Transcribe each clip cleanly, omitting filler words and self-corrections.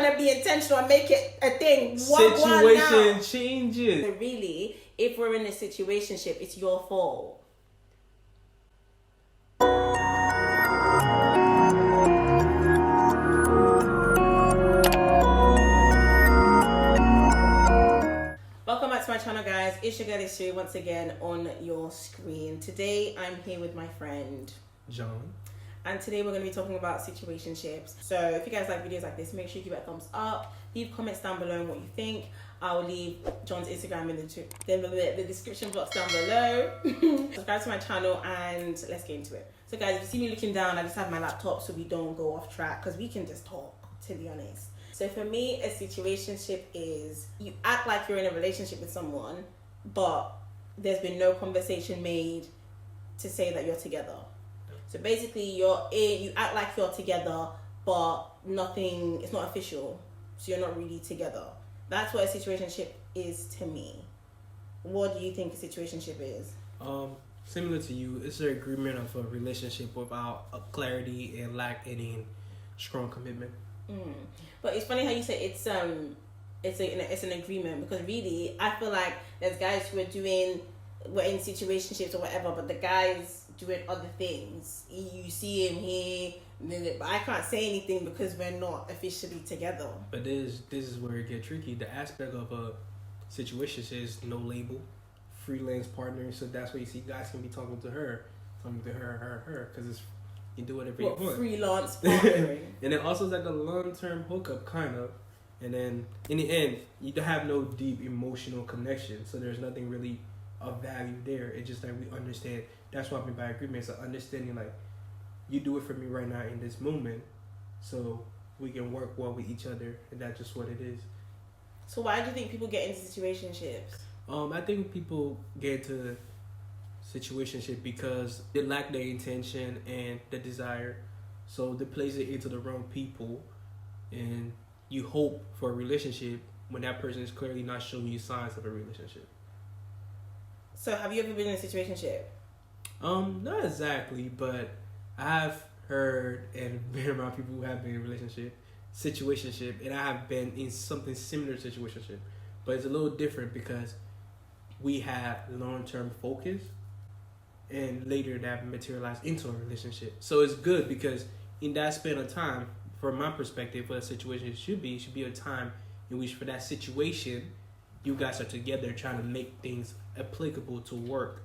trying to be intentional and make it a thing. Situation changes. So really, if we're in a situationship, it's your fault. Welcome back to my channel, guys. It's your girl Esiri once again on your screen. Today I'm here with my friend John. And today we're going to be talking about situationships. So if you guys like videos like this, make sure you give it a thumbs up. Leave comments down below on what you think. I'll leave John's Instagram in the description box down below. Subscribe to my channel and let's get into it. So guys, if you see me looking down, I just have my laptop so we don't go off track because we can just talk, to be honest. So for me, a situationship is you act like you're in a relationship with someone, but there's been no conversation made to say that you're together. So basically, you act like you're together, but nothing, it's not official. So you're not really together. That's what a situationship is to me. What do you think a situationship is? Similar to you, it's an agreement of a relationship without a clarity and lack any strong commitment. But it's funny how you say it's an agreement, because really I feel like there's guys who we're in situationships or whatever, but the guys doing other things. You see him here, but I can't say anything because we're not officially together. But this is where it gets tricky. The aspect of a situation is no label, freelance partner. So that's where you see guys can be talking to her, because it's you do whatever you want. Freelance partnering. And then also it's like a long-term hookup, kind of. And then in the end, you have no deep emotional connection. So there's nothing really of value there. It's just like we understand. That's what I mean by agreement. It's an understanding, like, you do it for me right now in this moment, so we can work well with each other, and that's just what it is. So why do you think people get into situationships? I think people get into situationship because they lack the intention and the desire, so they place it into the wrong people, and you hope for a relationship when that person is clearly not showing you signs of a relationship. So have you ever been in a situationship? Not exactly, but I've heard and been around people who have been in a situationship, and I have been in something similar to situationship, but it's a little different because we have long-term focus, and later that materialized into a relationship. So it's good because in that span of time, from my perspective, what a situation should be a time in which for that situation, you guys are together trying to make things applicable to work.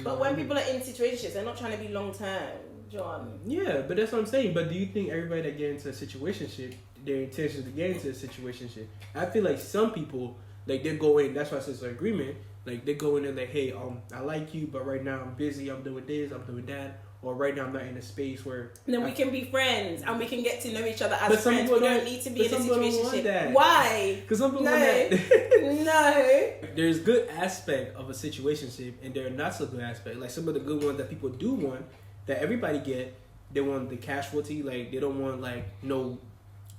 But when people are in situationships, they're not trying to be long term, John. Yeah, but that's what I'm saying. But do you think everybody that get into a situationship, their intention is to get into a situationship? I feel like some people, like, they go in, that's why I said it's an agreement, like they go in and like, hey, I like you, but right now I'm busy, I'm doing this, I'm doing that, or right now I'm not in a space where... And then we can be friends and we can get to know each other as friends. We don't need to be in a situationship. Why? Because some people want that. No. There's good aspect of a situationship and there are not so good aspect. Like some of the good ones that people do want, that everybody get, they want the casualty, like they don't want like no...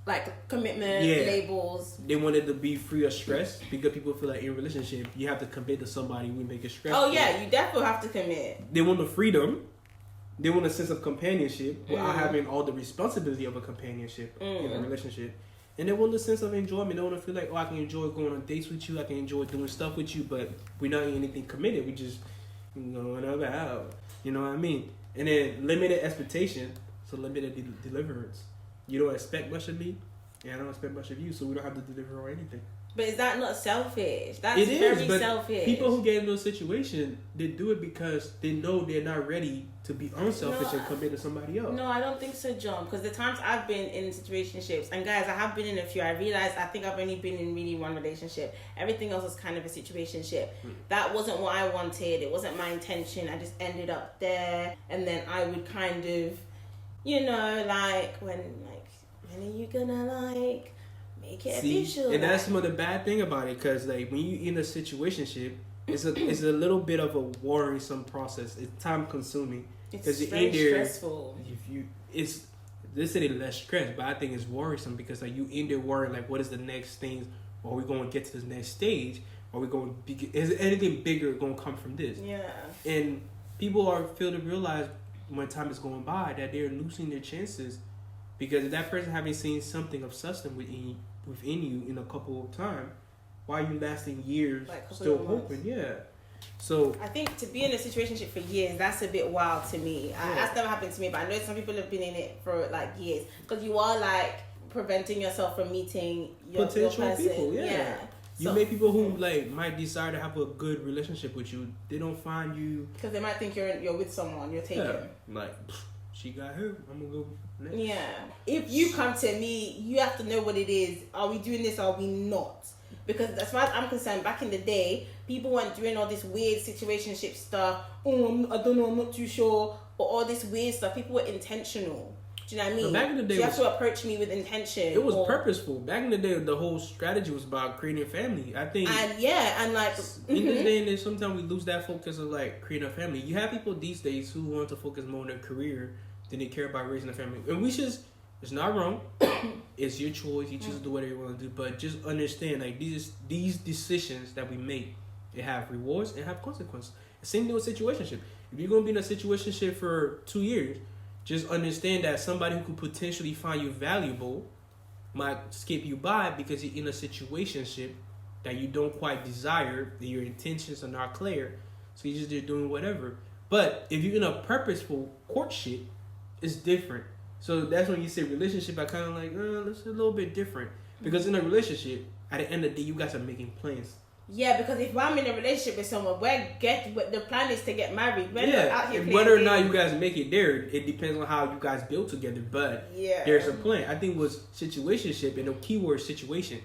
Like commitment, labels. They want it to be free of stress because people feel like in a relationship, you have to commit to somebody we make it stressful. Oh yeah, you definitely have to commit. They want the freedom. They want a sense of companionship without having all the responsibility of a companionship in a relationship. And they want the sense of enjoyment. They want to feel like, oh, I can enjoy going on dates with you. I can enjoy doing stuff with you, but we're not in anything committed. We just going about. You know what I mean? And then limited expectation, so limited deliverance. You don't expect much of me, and I don't expect much of you, so we don't have to deliver on anything. But is that not selfish? That's very selfish. People who get into a situation, they do it because they know they're not ready to be unselfish and commit to somebody else. No, I don't think so, John. Because the times I've been in situationships, and guys, I have been in a few, I realized I think I've only been in really one relationship. Everything else was kind of a situationship. That wasn't what I wanted. It wasn't my intention. I just ended up there, and then I would kind of, when are you gonna make it official? And that's some of the bad thing about it, because like when you in a situationship, it's a little bit of a worrisome process. It's time consuming. It's very stressful. They say less stress, but I think it's worrisome because like you in there worrying like, what is the next thing? Are we going to get to this next stage? Are we going to is anything bigger going to come from this? Yeah. And people feel to realize when time is going by that they're losing their chances Because if that person haven't seen something of substance within you in a couple of time, why are you lasting years still hoping? Yeah. So I think to be in a situationship for years, that's a bit wild to me. That's never happened to me, but I know some people have been in it for like years, because you are like preventing yourself from meeting your potential person. people. Yeah. You make people who like might desire to have a good relationship with you. They don't find you because they might think you're with someone. You're taken. Yeah. Like she got her. I'm gonna go next. Yeah. If you come to me, you have to know what it is. Are we doing this? Or are we not? Because as far as I'm concerned, back in the day, people weren't doing all this weird situationship stuff. Oh, I don't know, I'm not too sure. Or all this weird stuff. People were intentional. Do you know what I mean? So back in the day, so you have to approach me with intention. It was purposeful. Back in the day, the whole strategy was about creating a family. I think. And like in this day and age, sometimes we lose that focus of like creating a family. You have people these days who want to focus more on their career than they care about raising a family, and we just. It's not wrong. It's your choice. You choose to do whatever you want to do. But just understand, like, these decisions that we make, they have rewards and have consequences. Same thing with situationship. If you're going to be in a situationship for 2 years, just understand that somebody who could potentially find you valuable might skip you by because you're in a situationship that you don't quite desire, that your intentions are not clear. So you're just doing whatever. But if you're in a purposeful courtship, it's different. So that's when you say relationship, I kind of like, it's a little bit different. Because in a relationship, at the end of the day, you guys are making plans. Yeah, because if I'm in a relationship with someone, the plan is to get married. We're not out here whether or not you guys make it there, it depends on how you guys build together. But there's a plan. I think it was situationship, and the keyword situation,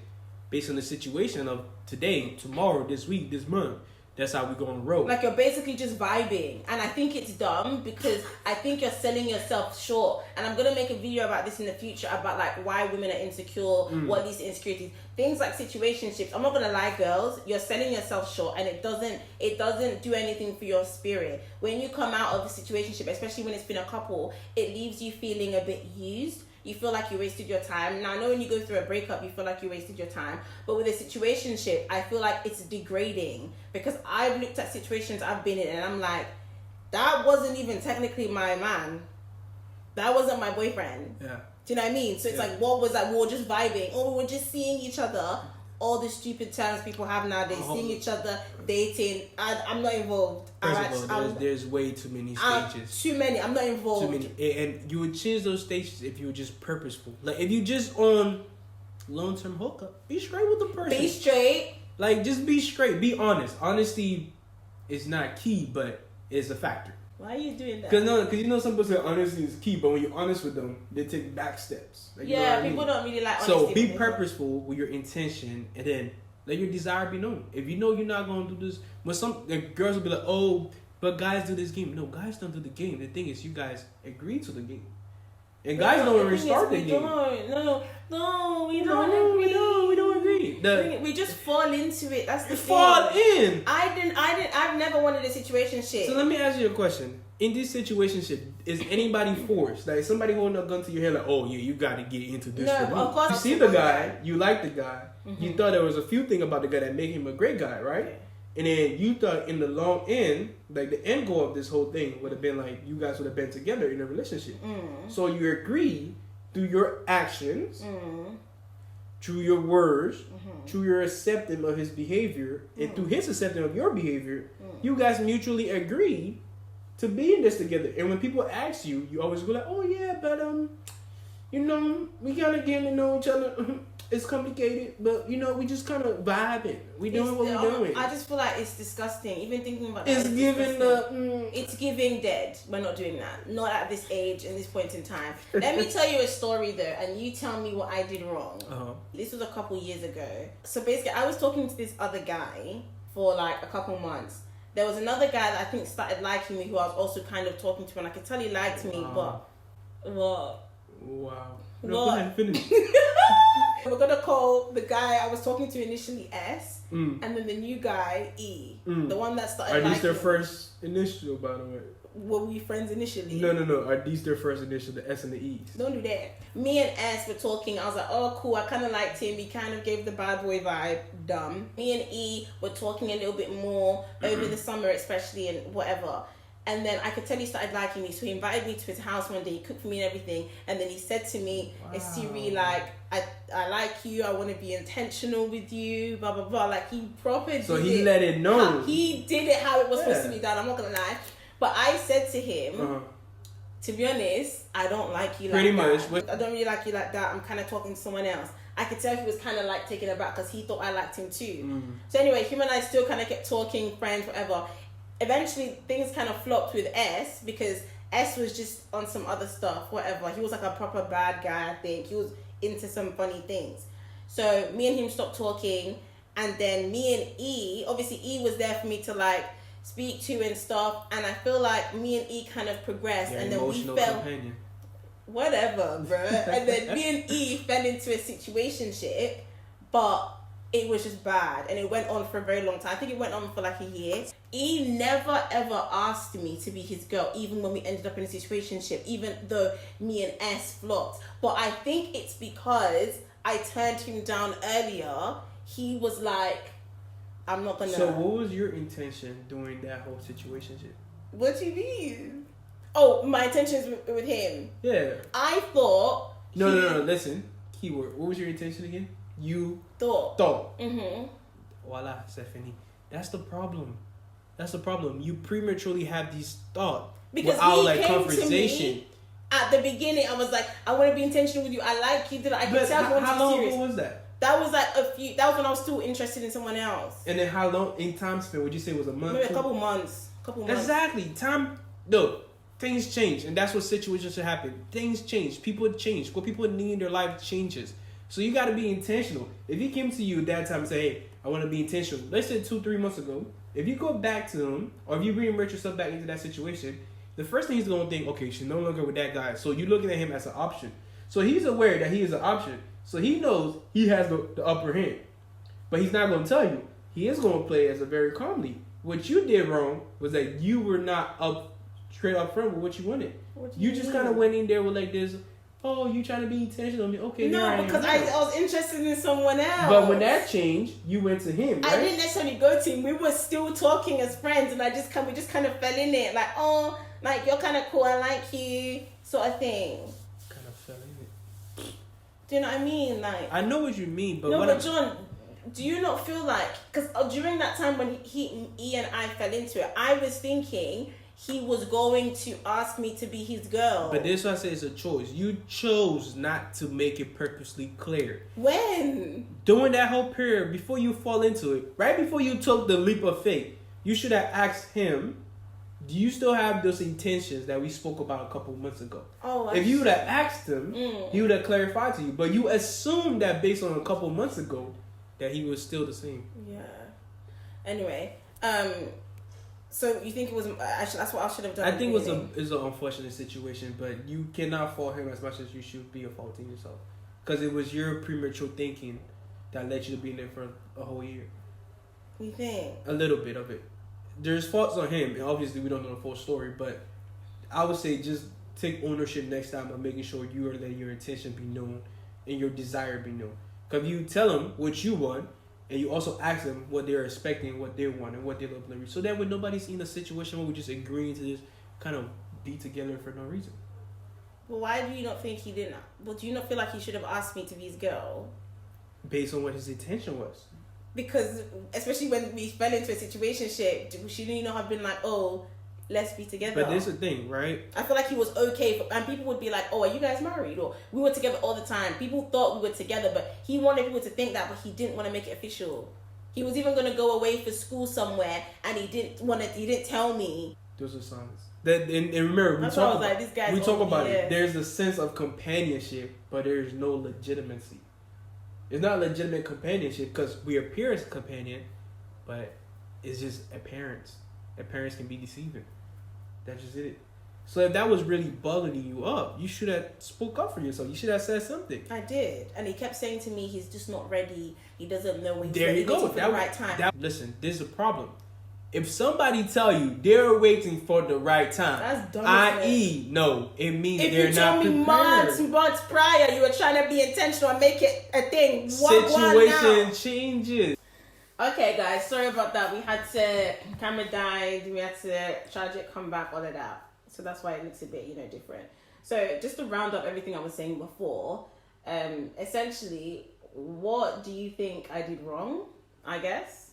based on the situation of today, tomorrow, this week, this month. That's how we go on the road. Like, you're basically just vibing. And I think it's dumb because I think you're selling yourself short. And I'm going to make a video about this in the future about, like, why women are insecure, what these insecurities. Things like situationships. I'm not going to lie, girls. You're selling yourself short and it doesn't do anything for your spirit. When you come out of a situationship, especially when it's been a couple, it leaves you feeling a bit used. You feel like you wasted your time. Now, I know when you go through a breakup, you feel like you wasted your time. But with a situationship, I feel like it's degrading. Because I've looked at situations I've been in and I'm like, that wasn't even technically my man. That wasn't my boyfriend. Yeah. Do you know what I mean? So it's like, what was that? We were just vibing. Or we were just seeing each other. All the stupid terms people have nowadays, seeing each other, dating. I'm not involved. First of all, there's way too many stages. Too many. I'm not involved. Too many. And you would change those stages if you were just purposeful. Like, if you just on long-term hookup, be straight with the person. Be straight. Like, just be straight. Be honest. Honesty is not key, but it's a factor. Why are you doing that? Because you know some people say honesty is key, but when you're honest with them, they take back steps. Like, people don't really like honesty. So be purposeful with your intention, and then let your desire be known. If you know you're not going to do this, when some girls will be like, oh, but guys do this game. No, guys don't do the game. The thing is, you guys agree to the game. And guys don't even start the game. No, we don't agree. We just fall into it. That's the thing. Fall in. I've never wanted a situationship. So let me ask you a question. In this situationship, is anybody forced? Like, somebody holding a gun to your head, like, oh yeah, you got to get into this. No, of course. You see the guy, you like the guy. Mm-hmm. You thought there was a few things about the guy that made him a great guy, right? Yeah. And then you thought in the long end, like the end goal of this whole thing would have been like you guys would have been together in a relationship. So you agree through your actions, through your words, through your acceptance of his behavior, and through his acceptance of your behavior, you guys mutually agree to be in this together. And when people ask you, you always go like, oh yeah, but we kind of getting to know each other. It's complicated, but we just kind of vibing. We doing what we're doing. I just feel like it's disgusting. Even thinking about it's giving it's giving dead. We're not doing that. Not at this age and this point in time. Let me tell you a story though, and you tell me what I did wrong. This was a couple years ago. So basically, I was talking to this other guy for like a couple months. There was another guy that I think started liking me, who I was also kind of talking to, and I could tell he liked me, but what? Wow. No, go ahead, finish. We're gonna call the guy I was talking to initially S, and then the new guy E. The one that started. Are these their first initial, by the way? Were we friends initially? No. Are these their first initial, the S and the E's? Don't do that. Me and S were talking. I was like, oh, cool. I kind of liked him. He kind of gave the bad boy vibe. Dumb. Me and E were talking a little bit more over the summer, especially, and whatever. And then I could tell he started liking me, so he invited me to his house one day. He cooked for me and everything, and then he said to me, "Esiri, like I like you. I want to be intentional with you. Blah blah blah." Like he proper. So he let it know. He did it how it was supposed to be done. I'm not gonna lie, but I said to him, to be honest, I don't like you like Pretty that. much. I don't really like you like that. I'm kind of talking to someone else. I could tell he was kind of like taken aback because he thought I liked him too. So anyway, him and I still kind of kept talking, friends, whatever. Eventually, things kind of flopped with S because S was just on some other stuff, whatever. He was like a proper bad guy, I think. He was into some funny things. So me and him stopped talking, and then me and E, obviously E was there for me to like speak to and stuff, and I feel like me and E kind of progressed, and then we fell. Companion. Whatever, bro. And then me and E fell into a situationship, but it was just bad, and it went on for a very long time. I think it went on for like a year. E never ever asked me to be his girl, even when we ended up in a situationship, even though me and S flopped. But I think it's because I turned him down earlier. He was like, I'm not gonna. So what was your intention during that whole situationship? What do you mean? Oh, my intentions with him. Yeah. I thought. No. Listen. Keyword. What was your intention again? You thought. Voila, Stephanie. That's the problem. You prematurely have these thoughts because without he like came conversation. To me at the beginning, I was like, I want to be intentional with you. I like you. I could tell you want to be serious. How long ago was that? That was like that was when I was still interested in someone else. And then how long in time span would you say was a month? Maybe a couple months. Exactly. Time. No. Things change, and that's what situations should happen. Things change. People change. What people need in their life changes. So you got to be intentional. If he came to you at that time and say, "Hey, I want to be intentional," let's say 2-3 months ago, if you go back to him, or if you reimmerse yourself back into that situation, the first thing he's going to think, okay, she's no longer with that guy. So you're looking at him as an option. So he's aware that he is an option. So he knows he has the upper hand. But he's not going to tell you. He is going to play as a very calmly. What you did wrong was that you were not straight up front with what you wanted. You just kind of went in there with like this, oh, you trying to be intentional? Okay, no, because I was interested in someone else. But when that changed, you went to him, right? I didn't necessarily go to him. We were still talking as friends, and we just kind of fell in it. Like, oh, like you're kind of cool. I like you, sort of thing. Kind of fell in it. Do you know what I mean? Like, I know what you mean, but John, do you not feel like because during that time when E and I fell into it, I was thinking he was going to ask me to be his girl. But this is why I say it's a choice. You chose not to make it purposely clear. When? During that whole period, before you fall into it, right before you took the leap of faith, you should have asked him, do you still have those intentions that we spoke about a couple months ago? If you would have asked him, he would have clarified to you. But you assumed that based on a couple months ago, that he was still the same. Yeah. Anyway, so you think it was actually that's what I should have done? I think it was an unfortunate situation, but you cannot fault him as much as you should be faulting yourself, because it was your premature thinking that led you to be in there for a whole year. You think? A little bit of it. There's faults on him, and obviously we don't know the full story, but I would say just take ownership next time of making sure you are letting your intention be known and your desire be known. Because you tell him what you want, and you also ask them what they're expecting, what they want, and what they love. So that way nobody's in a situation where we're just agreeing to just kind of be together for no reason. Well, why do you not think he didn't? Well, do you not feel like he should have asked me to be his girl? Based on what his intention was. Because, especially when we fell into a situationship, shouldn't you not have been like, oh, let's be together? But this is the thing, right? I feel like he was okay, and people would be like, oh, are you guys married? Or we were together all the time. People thought we were together, but he wanted people to think that, but he didn't want to make it official. He was even going to go away for school somewhere, and he didn't tell me. Those are signs. And remember, we talk about it. There's a sense of companionship, but there's no legitimacy. It's not legitimate companionship because we appear as a companion, but it's just appearance. Appearance can be deceiving. That's just it. So if that was really bugging you up, you should have spoke up for yourself. You should have said something. I did. And he kept saying to me, he's just not ready. He doesn't know when he's ready. There you go. For the right time. Listen, there's a problem. If somebody tell you they're waiting for the right time, that's dumb. I.e., no, it means if they're not prepared. If you told me months prior, you were trying to be intentional and make it a thing. Situation changes. Okay, guys, sorry about that. We had to, camera died, we had to charge it, come back, all of that. So that's why it looks a bit, different. So just to round up everything I was saying before, essentially, what do you think I did wrong, I guess,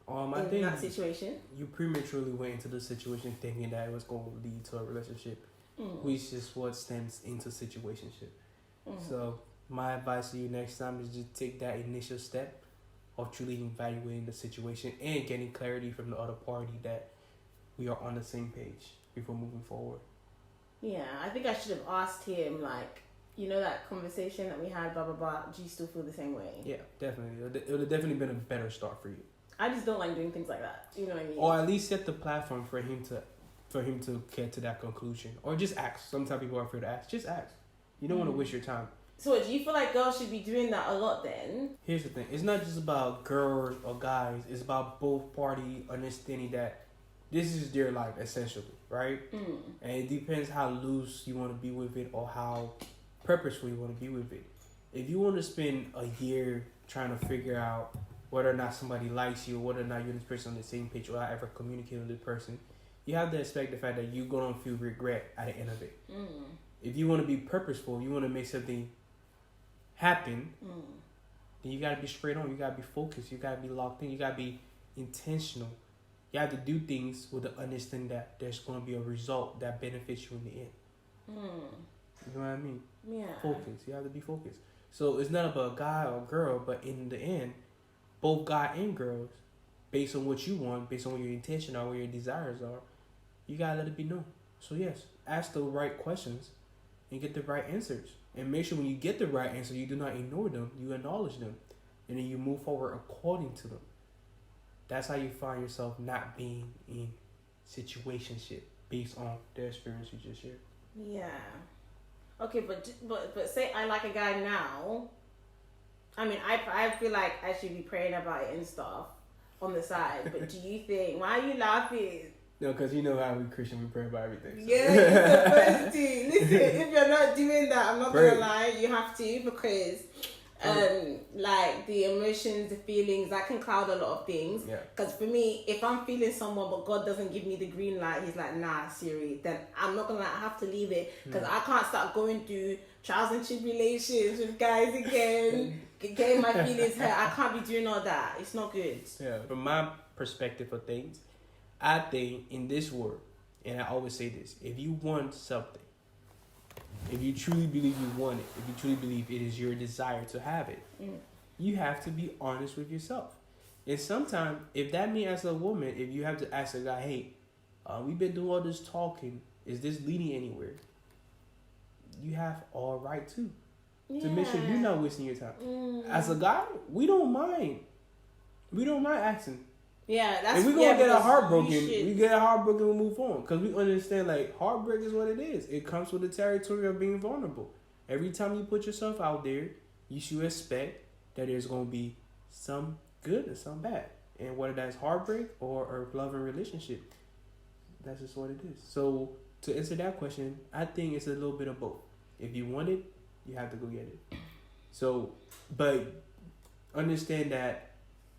I in think that situation? you prematurely went into the situation thinking that it was going to lead to a relationship, which is what stems into situationship. So my advice to you next time is just take that initial step of truly evaluating the situation and getting clarity from the other party that we are on the same page before moving forward. Yeah, I think I should have asked him, like, that conversation that we had, blah, blah, blah, do you still feel the same way? Yeah, definitely. It would have definitely been a better start for you. I just don't like doing things like that. You know what I mean? Or at least set the platform for him to get to that conclusion. Or just ask. Sometimes people are afraid to ask. Just ask. You don't want to waste your time. So do you feel like girls should be doing that a lot then? Here's the thing. It's not just about girls or guys. It's about both party understanding that this is their life, essentially, right? And it depends how loose you want to be with it or how purposeful you want to be with it. If you want to spend a year trying to figure out whether or not somebody likes you, or whether or not you're this person on the same page, or I ever communicate with this person, you have to expect the fact that you're going to feel regret at the end of it. If you want to be purposeful, you want to make something happen, then you got to be straight on. You got to be focused. You got to be locked in. You got to be intentional. You have to do things with the understanding that there's going to be a result that benefits you in the end. You know what I mean? Yeah. Focus. You have to be focused. So it's not about a guy or girl, but in the end, both guy and girls, based on what you want, based on what your intention are, what your desires are, you got to let it be known. So yes, ask the right questions and get the right answers. And make sure when you get the right answer, you do not ignore them. You acknowledge them. And then you move forward according to them. That's how you find yourself not being in situationship based on the experience you just shared. Yeah. Okay, but say I like a guy now. I mean, I feel like I should be praying about it and stuff on the side. But do you think, why are you laughing? No, because you know how we Christian, we pray about everything. So. Yeah, you're supposed to. Listen, if you're not doing that, I'm not going to lie, you have to, because like the emotions, the feelings, that can cloud a lot of things. Because for me, if I'm feeling someone but God doesn't give me the green light, he's like, nah, Esiri, then I'm not going to have to leave it. Because I can't start going through trials and tribulations with guys again, getting my feelings hurt. I can't be doing all that. It's not good. Yeah, from my perspective of things, I think in this world, and I always say this, if you want something, if you truly believe you want it, if you truly believe it is your desire to have it, you have to be honest with yourself. And sometimes, if that means as a woman, if you have to ask a guy, hey, we've been doing all this talking, is this leading anywhere? You have all right to make sure you're not wasting your time. As a guy, we don't mind. We don't mind asking. Yeah, that's. If we're gonna get our heart broken, we get our heart broken and move on, because we understand like heartbreak is what it is. It comes with the territory of being vulnerable. Every time you put yourself out there, you should expect that there's gonna be some good and some bad, and whether that's heartbreak or love and relationship, that's just what it is. So to answer that question, I think it's a little bit of both. If you want it, you have to go get it. So, but understand that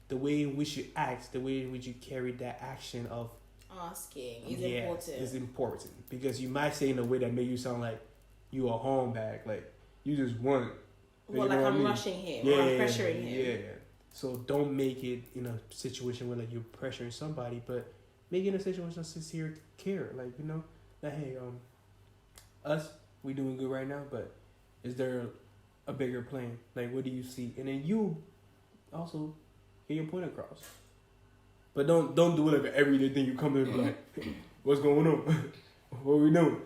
the way in which you act, the way in which you carry that action of asking is important. It's important, because you might say in a way that make you sound like you a home bag, like you just want. Well, like I'm rushing him, or I'm pressuring him. Yeah. So don't make it in a situation where like you're pressuring somebody, but make it in a situation of sincere care, like that hey, us, we doing good right now, but is there a bigger plan? Like, what do you see? And then you also get your point across. But don't do it like an everyday thing. You come in and be like, what's going on? What are we doing?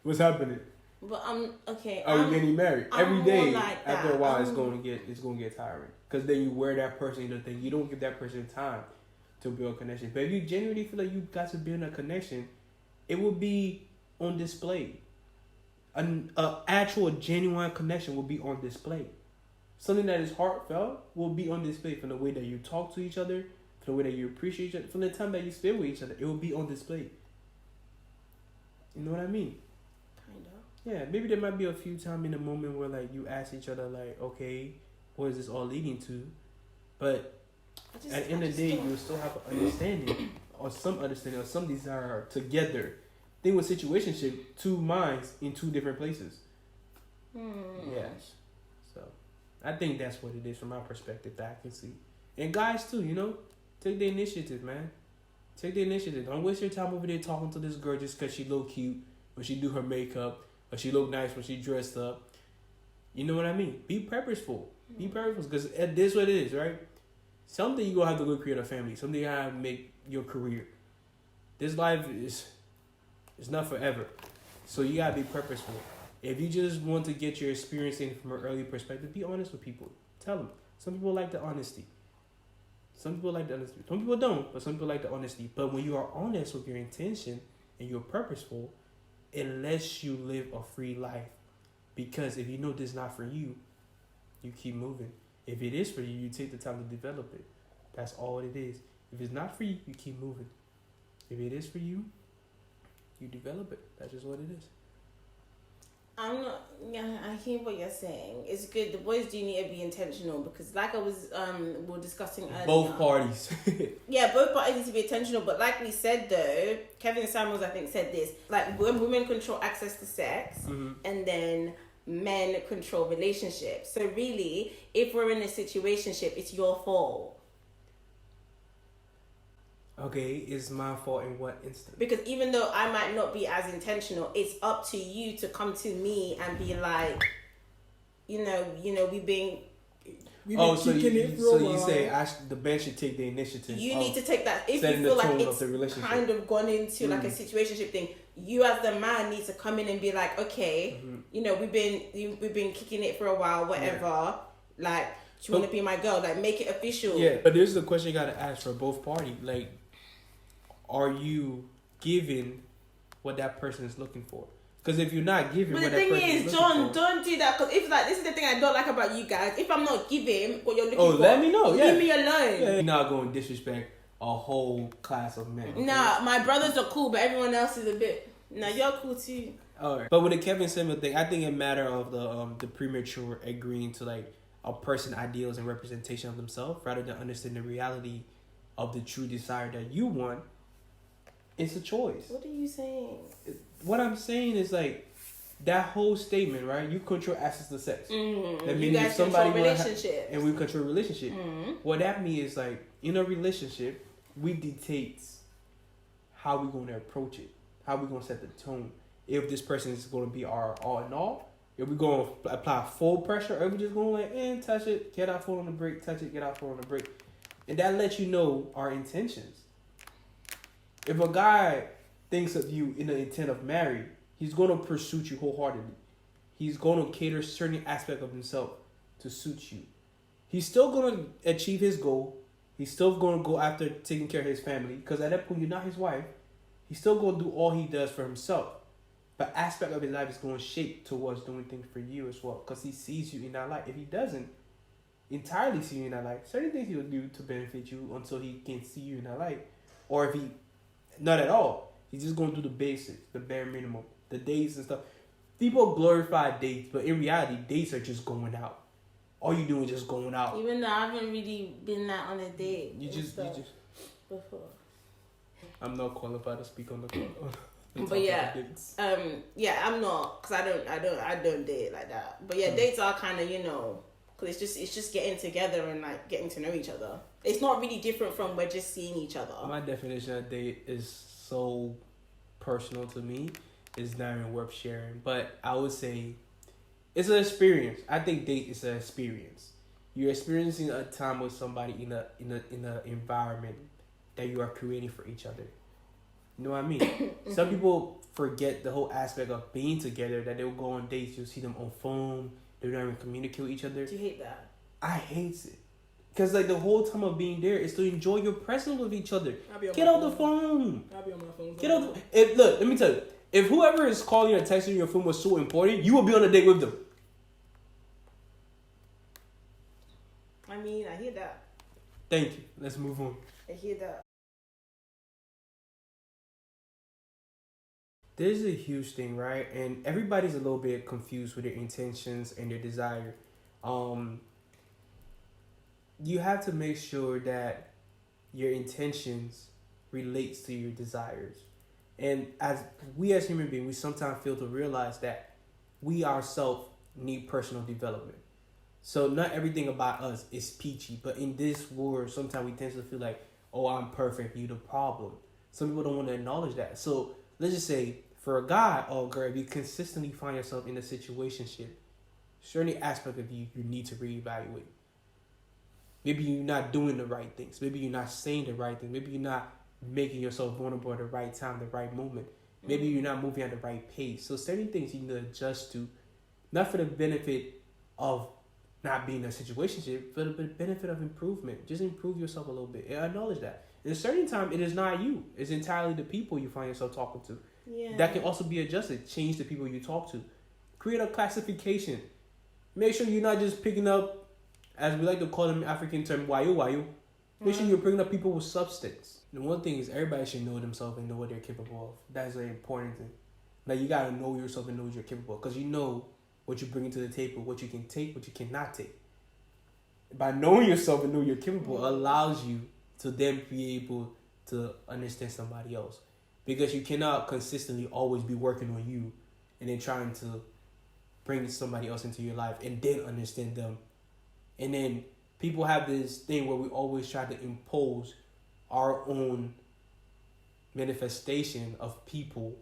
What's happening? But okay. Are we getting married? Every day, like after a while, it's gonna get tiring. Because then you wear that person into the thing. You don't give that person time to build a connection. But if you genuinely feel like you got to build a connection, it will be on display. An actual genuine connection will be on display. Something that is heartfelt will be on display, from the way that you talk to each other, from the way that you appreciate each other, from the time that you spend with each other. It will be on display. You know what I mean? Kind of. Yeah, maybe there might be a few times in the moment where like you ask each other like, okay, what is this all leading to? But At the end of the day, you will still have an understanding or some desire together. Thing with situationship, two minds in two different places. Yes. So I think that's what it is from my perspective that I can see. And guys too, take the initiative, man. Take the initiative. Don't waste your time over there talking to this girl just because she look cute, or she do her makeup, or she look nice when she dressed up. You know what I mean? Be purposeful. Be purposeful, because this is what it is, right? Someday you gonna have to go create a family. Someday you have to make your career. This life is not forever, so you gotta be purposeful. If you just want to get your experience in from an early perspective, be honest with people. Tell them. Some people like the honesty. Some people don't, but some people like the honesty. But when you are honest with your intention and you're purposeful, it lets you live a free life. Because if you know this is not for you, you keep moving. If it is for you, you take the time to develop it. That's all it is. If it's not for you, you keep moving. If it is for you, you develop it. That's just what it is. I hear what you're saying. It's good. The boys do need to be intentional, because like I was we were discussing earlier. Both parties. Yeah, both parties need to be intentional. But like we said though, Kevin Samuels I think said this, like when women control access to sex, and then men control relationships. So really, if we're in a situationship, it's your fault. Okay, it's my fault in what instance? Because even though I might not be as intentional, it's up to you to come to me and be like, we've been kicking it for a while. You say the man should take the initiative. You need to take that. If you feel like it's kind of gone into like a situationship thing, you as the man need to come in and be like, okay, we've been kicking it for a while, whatever. Yeah. Like, do you want to be my girl? Like, make it official. Yeah, but this is the question you got to ask for both parties. Like, are you giving what that person is looking for? Because if you're not giving what that person is looking for... But the thing is, John, don't do that. Because if this is the thing I don't like about you guys. If I'm not giving what you're looking for... let me know. Yeah. Leave me alone. Yeah, you're not going to disrespect a whole class of men. Okay? Nah, my brothers are cool, but everyone else is a bit... Nah, you're cool too. Alright. But with the Kevin Samuel thing, I think it matter of the premature agreeing to like a person ideals and representation of themselves rather than understanding the reality of the true desire that you want. It's a choice. What are you saying? What I'm saying is like that whole statement, right? You control access to sex. That means if somebody relationship and we control relationship. What that means is like in a relationship, we dictate how we're going to approach it, how we're going to set the tone. If this person is going to be our all in all, if we're going to apply full pressure, or we just going to like, touch it, get our foot on the brake, touch it, get our foot on the brake, and that lets you know our intentions. If a guy thinks of you in the intent of marry, he's going to pursue you wholeheartedly. He's going to cater certain aspect of himself to suit you. He's still going to achieve his goal. He's still going to go after taking care of his family. Because at that point, you're not his wife. He's still going to do all he does for himself. But aspect of his life is going to shape towards doing things for you as well. Because he sees you in that light. If he doesn't entirely see you in that light, certain things he will do to benefit you until he can see you in that light. Or if he... Not at all. He's just going to do the basics, the bare minimum, the dates and stuff. People glorify dates, but in reality, dates are just going out. All you do is just going out. Even though I haven't really been that on a date. You just before. I'm not qualified to speak on the. But yeah, I'm not, because I don't date like that. But yeah, dates are kind of because it's just getting together and like getting to know each other. It's not really different from we're just seeing each other. My definition of date is so personal to me. It's not even worth sharing. But I would say it's an experience. I think date is an experience. You're experiencing a time with somebody in a environment that you are creating for each other. You know what I mean? Some people forget the whole aspect of being together, that they'll go on dates, you'll see them on phone, they don't even communicate with each other. Do you hate that? I hate it. Because like the whole time of being there is to enjoy your presence with each other. Get off the phone. I'll be on my phone. Get off the... Look, let me tell you. If whoever is calling or texting your phone was so important, you will be on a date with them. I mean, I hear that. Thank you. Let's move on. I hear that. There's a huge thing, right? And everybody's a little bit confused with their intentions and their desire. you have to make sure that your intentions relates to your desires. And as human beings, we sometimes fail to realize that we ourselves need personal development. So not everything about us is peachy, but in this world, sometimes we tend to feel like, oh, I'm perfect, you the problem. Some people don't want to acknowledge that. So let's just say, for a guy or a girl, if you consistently find yourself in a situationship, certain aspect of you need to reevaluate. Maybe you're not doing the right things. Maybe you're not saying the right thing. Maybe you're not making yourself vulnerable at the right time, the right moment. Maybe you're not moving at the right pace. So certain things you need to adjust to, not for the benefit of not being in a situationship, for the benefit of improvement. Just improve yourself a little bit and acknowledge that. In a certain time, it is not you. It's entirely the people you find yourself talking to. Yeah. That can also be adjusted. Change the people you talk to. Create a classification. Make sure you're not just picking up, as we like to call them African term, wayo. Make sure you're bringing up people with substance. The one thing is everybody should know themselves and know what they're capable of. That's an important thing. Like, you gotta know yourself and know what you're capable of, because you know what you bring to the table, what you can take, what you cannot take. By knowing yourself and know you're capable allows you to then be able to understand somebody else, because you cannot consistently always be working on you and then trying to bring somebody else into your life and then understand them. And then people have this thing where we always try to impose our own manifestation of people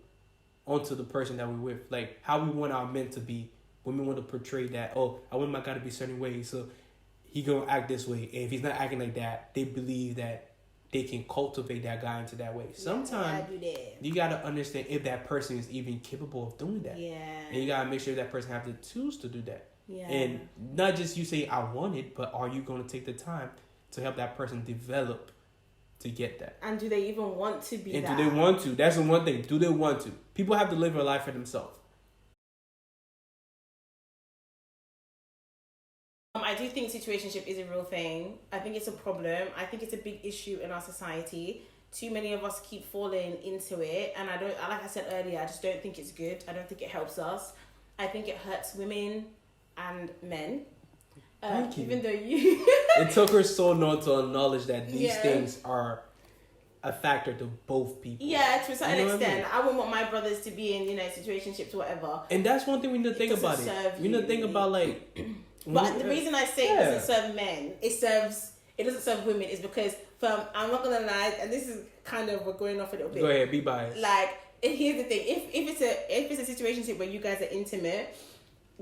onto the person that we're with. Like how we want our men to be. When we want to portray that, oh, I want my guy to be a certain way, so he gonna act this way. And if he's not acting like that, they believe that they can cultivate that guy into that way. Sometimes you gotta understand if that person is even capable of doing that. Yeah. And you gotta make sure that person have the tools to do that. Yeah. And not just you say I want it, but are you gonna take the time to help that person develop to get that? And do they even want to be and that? Do they want to? That's the one thing. Do they want to? People have to live their life for themselves. I do think situationship is a real thing. I think it's a problem. I think it's a big issue in our society. Too many of us keep falling into it, and like I said earlier, I just don't think it's good. I don't think it helps us. I think it hurts women and men. Thank you. Even though you... It took her so long to acknowledge that these things are a factor to both people. Yeah, to a certain extent. I wouldn't want my brothers to be in, situationships or whatever. And that's one thing we need to think about it. We need to think about like... But the reason I say it doesn't serve men, it doesn't serve women, is because I'm not gonna lie, and this is kind of, we're going off a little bit. Go ahead, be biased. Like, here's the thing: if it's a situation where you guys are intimate,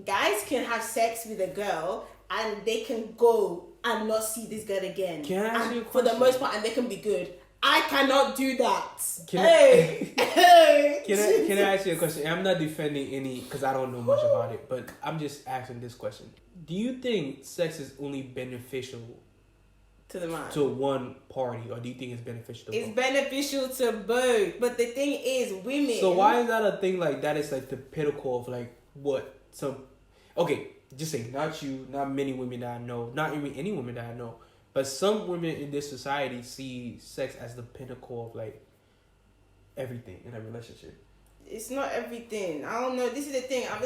guys can have sex with a girl and they can go and not see this girl again. Can I ask you a question? For the most part, and they can be good. I cannot do that. Can I ask you a question? I'm not defending any, because I don't know much about it, but I'm just asking this question. Do you think sex is only beneficial to the man, to one party, or do you think it's beneficial to both? It's beneficial to both, but the thing is, women... So why is that a thing like that? Is like the pinnacle of like what some... Okay, just say not you, not many women that I know, not even any women that I know, but some women in this society see sex as the pinnacle of like everything in a relationship. It's not everything. I don't know. This is the thing. I'm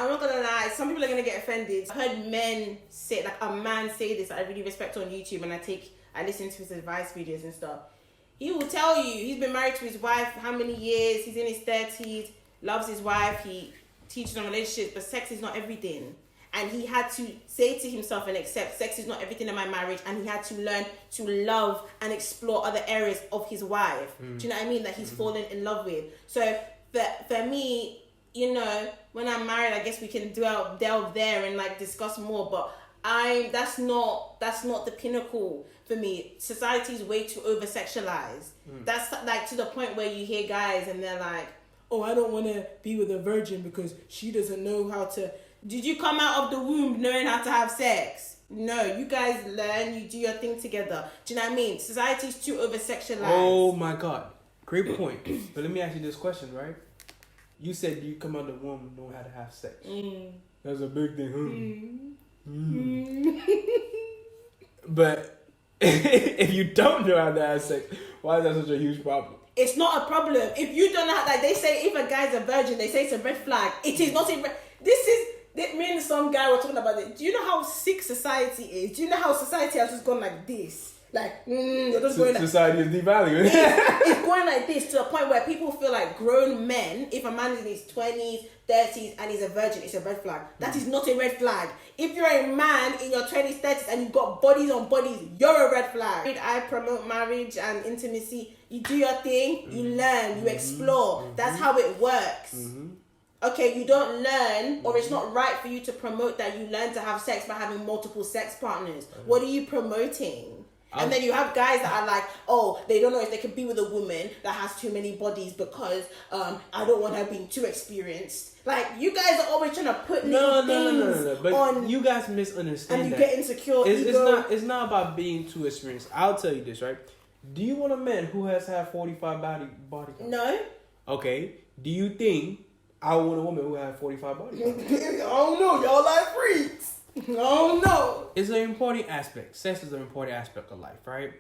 not gonna lie. Some people are gonna get offended. I heard men say, like a man say this, I really respect on YouTube, and I listen to his advice videos and stuff. He will tell you he's been married to his wife how many years. He's in his 30s, loves his wife. He teaches on relationships, but sex is not everything. And he had to say to himself and accept sex is not everything in my marriage, and he had to learn to love and explore other areas of his wife. Do you know what I mean? That he's fallen in love with. So for me, when I'm married, I guess we can delve there and like discuss more. But that's not the pinnacle for me. Society is way too over sexualized. That's like to the point where you hear guys and they're like, "Oh, I don't want to be with a virgin because she doesn't know how to." Did you come out of the womb knowing how to have sex? No, you guys learn, you do your thing together. Do you know what I mean? Society's too over-sexualized. Oh my God. Great point. But let me ask you this question, right? You said you come out of the womb knowing how to have sex. That's a big thing, But if you don't know how to have sex, why is that such a huge problem? It's not a problem. If you don't know how, like they say, if a guy's a virgin, they say it's a red flag. It is not a red. Me and some guy were talking about it. Do you know how sick society is? Do you know how society has just gone like this? Like, you're just going like... Society is devaluing. It's going like this to a point where people feel like grown men, if a man is in his 20s, 30s, and he's a virgin, it's a red flag. That is not a red flag. If you're a man in your 20s, 30s, and you've got bodies on bodies, you're a red flag. I promote marriage and intimacy. You do your thing, you learn, you explore. That's how it works. Okay, you don't learn, or it's not right for you to promote that you learn to have sex by having multiple sex partners. What are you promoting? And then you have guys that are like, oh, they don't know if they can be with a woman that has too many bodies because I don't want her being too experienced. Like, you guys are always trying to put little things But on, you guys misunderstand and you get insecure. It's not about being too experienced. I'll tell you this, right? Do you want a man who has had 45 body counts? No. Okay. Do you think I want a woman who has 45 body counts? I don't know. Y'all like freaks. Oh no! It's an important aspect. Sex is an important aspect of life, right?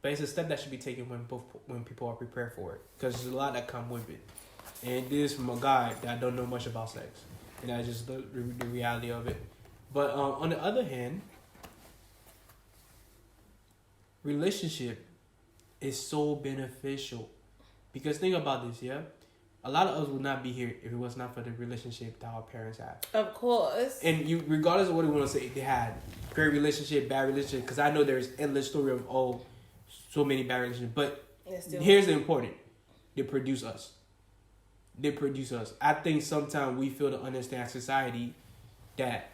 But it's a step that should be taken when people are prepared for it, because there's a lot that come with it. And this is from a guy that don't know much about sex, and that's just the reality of it. But on the other hand, relationship is so beneficial, because think about this, yeah. A lot of us would not be here if it was not for the relationship that our parents had. Of course. And you, regardless of what you want to say, they had great relationship, bad relationship. Because I know there's endless story of so many bad relationships. But here's the important: they produce us. They produce us. I think sometimes we fail to understand society that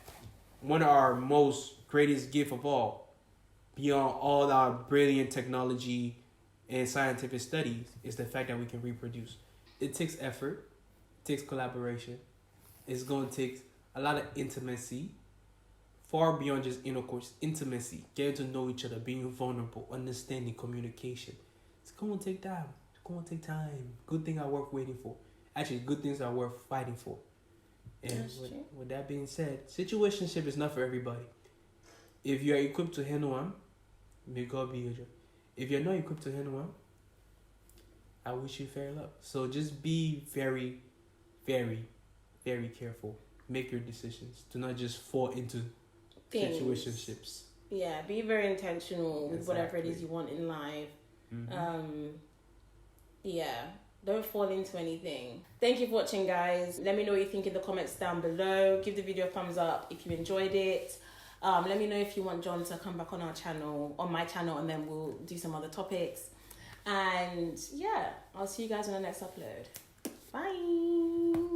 one of our most greatest gift of all, beyond all our brilliant technology and scientific studies, is the fact that we can reproduce. It takes effort, it takes collaboration. It's going to take a lot of intimacy, far beyond just intercourse. Intimacy, getting to know each other, being vulnerable, understanding, communication. It's going to take time. It's going to take time. Good things are worth waiting for. Actually, good things are worth fighting for. And with that being said, situationship is not for everybody. If you're equipped to handle one, may God be with you. If you're not equipped to handle one, I wish you fair luck. So just be very, very, very careful. Make your decisions. Do not just fall into situationships. Yeah, be very intentional with whatever it is you want in life. Yeah, don't fall into anything. Thank you for watching, guys. Let me know what you think in the comments down below. Give the video a thumbs up if you enjoyed it. Let me know if you want John to come back on my channel, and then we'll do some other topics. And yeah, I'll see you guys on the next upload. Bye.